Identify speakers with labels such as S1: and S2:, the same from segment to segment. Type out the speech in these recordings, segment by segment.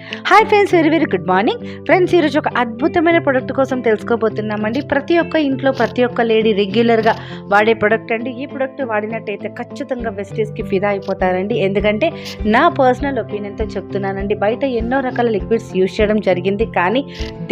S1: Hi friends, very very good morning friends. ఈరోజు ఒక అద్భుతమైన ప్రొడక్ట్ కోసం తెలుసుకోబోతున్నామండి. ప్రతి ఒక్క ఇంట్లో ప్రతి ఒక్క లేడీ రెగ్యులర్గా వాడే ప్రొడక్ట్ అండి. ఈ ప్రొడక్ట్ వాడినట్టయితే ఖచ్చితంగా వెస్టేజ్కి ఫిదా అయిపోతారండి. ఎందుకంటే నా పర్సనల్ ఒపీనియన్తో చెప్తున్నానండి. బయట ఎన్నో రకాల లిక్విడ్స్ యూజ్ చేయడం జరిగింది, కానీ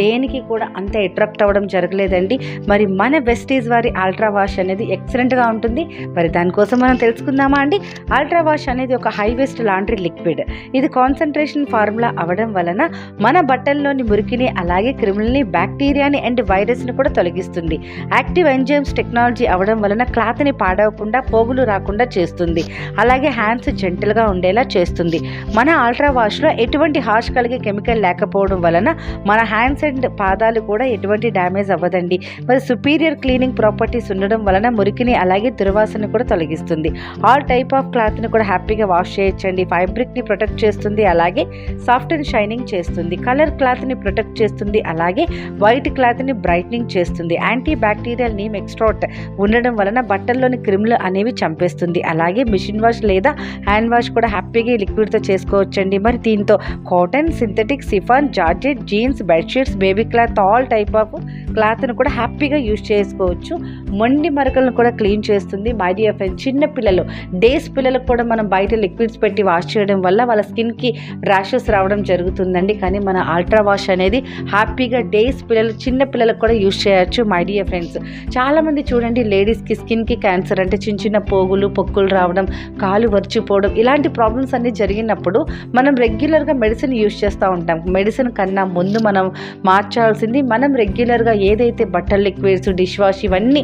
S1: దేనికి కూడా అంత అట్రాక్ట్ అవ్వడం జరగలేదండి. మరి మన వెస్టేజ్ వారి అల్ట్రా వాష్ అనేది ఎక్సలెంట్గా ఉంటుంది. మరి దానికోసం మనం తెలుసుకుందామా అండి. అల్ట్రా వాష్ అనేది ఒక హై వేస్ట్ లాండ్రీ లిక్విడ్. ఇది కాన్సన్ట్రేషన్ ఫార్ములా అవడం వలన మన బట్టల్లోని మురికిని, అలాగే క్రిములని, బ్యాక్టీరియాని అండ్ వైరస్ని కూడా తొలగిస్తుంది. యాక్టివ్ ఎంజైమ్స్ టెక్నాలజీ అవడం వలన క్లాత్ని పాడవకుండా, పోగులు రాకుండా చేస్తుంది. అలాగే హ్యాండ్స్ జెంటిల్గా ఉండేలా చేస్తుంది. మన అల్ట్రా వాష్లో ఎటువంటి హార్ష్ కలిగే కెమికల్ లేకపోవడం వలన మన హ్యాండ్స్ అండ్ పాదాలు కూడా ఎటువంటి డ్యామేజ్ అవ్వదండి. మరి సుపీరియర్ క్లీనింగ్ ప్రాపర్టీస్ ఉండడం వలన మురికిని, అలాగే దుర్వాసన కూడా తొలగిస్తుంది. ఆల్ టైప్ ఆఫ్ క్లాత్ని కూడా హ్యాపీగా వాష్ చేయొచ్చండి. ఫ్యాబ్రిక్ని ప్రొటెక్ట్ చేస్తుంది, అలాగే సాఫ్ట్ అండ్ షైనింగ్ చేస్తుంది. కలర్ క్లాత్ని ప్రొటెక్ట్ చేస్తుంది, అలాగే వైట్ క్లాత్ని బ్రైట్నింగ్ చేస్తుంది. యాంటీ బ్యాక్టీరియల్ నీమ్ ఎక్స్ట్రాక్ట్ ఉండడం వలన బట్టల్లోని క్రిములు అనేవి చంపేస్తుంది. అలాగే మిషన్ వాష్ లేదా హ్యాండ్ వాష్ కూడా హ్యాపీగా ఈ లిక్విడ్తో చేసుకోవచ్చండి. మరి దీంతో cotton, synthetic, chiffon, georgette, jeans, bedsheets, baby cloth, all type of క్లాత్ను కూడా హ్యాపీగా యూజ్ చేసుకోవచ్చు. మొండి మరకలను కూడా క్లీన్ చేస్తుంది. మై డియర్ ఫ్రెండ్స్, చిన్న పిల్లలు, డేస్ పిల్లలకు కూడా మనం బయట లిక్విడ్స్ పెట్టి వాష్ చేయడం వల్ల వాళ్ళ స్కిన్కి ర్యాషెస్ రావడం జరుగుతుందండి. కానీ మన అల్ట్రా వాష్ అనేది హ్యాపీగా డేస్ పిల్లలు, చిన్న పిల్లలకు కూడా యూజ్ చేయొచ్చు. మై డియర్ ఫ్రెండ్స్, చాలామంది చూడండి, లేడీస్కి స్కిన్కి క్యాన్సర్ అంటే చిన్న చిన్న పోగులు, పొక్కులు రావడం, కాలు వరిచిపోవడం, ఇలాంటి ప్రాబ్లమ్స్ అన్నీ జరిగినప్పుడు మనం రెగ్యులర్గా మెడిసిన్ యూజ్ చేస్తూ ఉంటాం. మెడిసిన్ కన్నా ముందు మనం మార్చాల్సింది, మనం రెగ్యులర్గా ఏదైతే బట్టల లిక్విడ్స్, డిష్ వాష్ ఇవన్నీ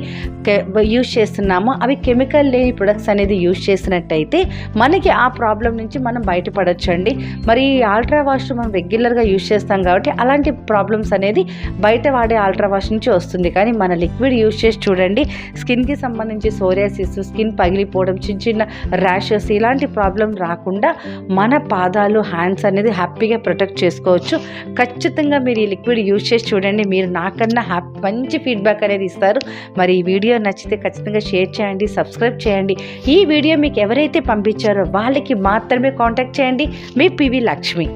S1: యూజ్ చేస్తున్నామో అవి కెమికల్ లేని ప్రొడక్ట్స్ అనేది యూజ్ చేసినట్టయితే మనకి ఆ ప్రాబ్లం నుంచి మనం బయటపడొచ్చండి. మరి ఈ అల్ట్రా వాష్ మనం రెగ్యులర్గా యూజ్ చేస్తాం కాబట్టి అలాంటి ప్రాబ్లమ్స్ అనేది బయట వాడే అల్ట్రా వాష్ నుంచి వస్తుంది. కానీ మన లిక్విడ్ యూజ్ చేసి చూడండి, స్కిన్కి సంబంధించి సోరియాసిస్, స్కిన్ పగిలిపోవడం, చిన్న చిన్న ర్యాషెస్ ఇలాంటి ప్రాబ్లం రాకుండా మన పాదాలు, హ్యాండ్స్ అనేది హ్యాపీగా ప్రొటెక్ట్ చేసుకోవచ్చు. ఖచ్చితంగా మీరు ఈ లిక్విడ్ యూజ్ చేసి చూడండి, మీరు నాకన్నా మంచి ఫీడ్బ్యాక్ అనేది ఇస్తారు. మరి ఈ వీడియో నచ్చితే ఖచ్చితంగా షేర్ చేయండి, సబ్స్క్రైబ్ చేయండి. ఈ వీడియో మీకు ఎవరైతే పంపించారో వాళ్ళకి మాత్రమే కాంటాక్ట్ చేయండి. మీ పివి లక్ష్మి.